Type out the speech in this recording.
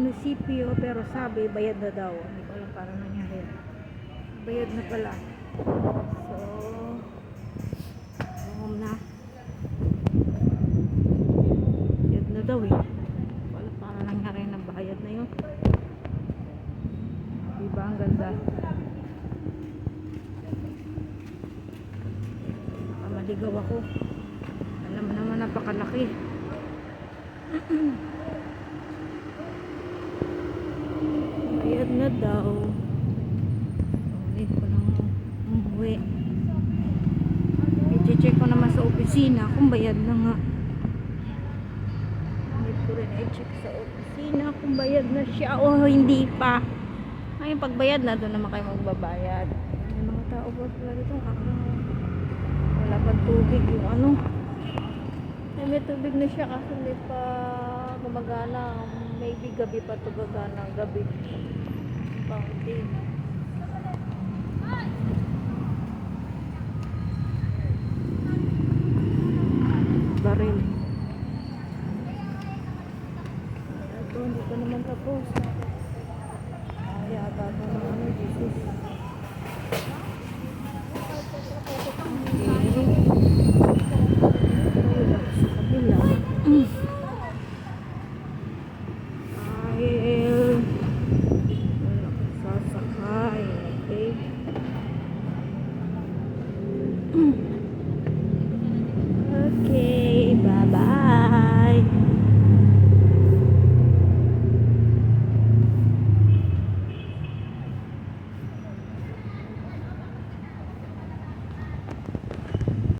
munisipyo, pero sabi bayad na daw. Hindi ko alam paano nangyari. Bayad na pala. So, home na. Bayad na daw eh. Wala paano nangyari na bayad na yun. Diba ang ganda? Nakamaligaw ako. Alam mo naman napakalaki. Bayad na daw. Ulit ko lang umuwi. I-check ko naman sa opisina kung bayad na nga. Ulit ko rin i-check sa opisina kung bayad na siya o hindi pa. Ngayon pagbayad na doon naman kayo magbabayad. May mga tao ba pala dito? Wala pa tubig yung ano. May tubig na siya kasi hindi pa gumagana. Maybe gabi pa ito gagana. Gabi. Fountain. Baril. Ito, hindi pa naman tapos. Yata ito ng ano, Jesus.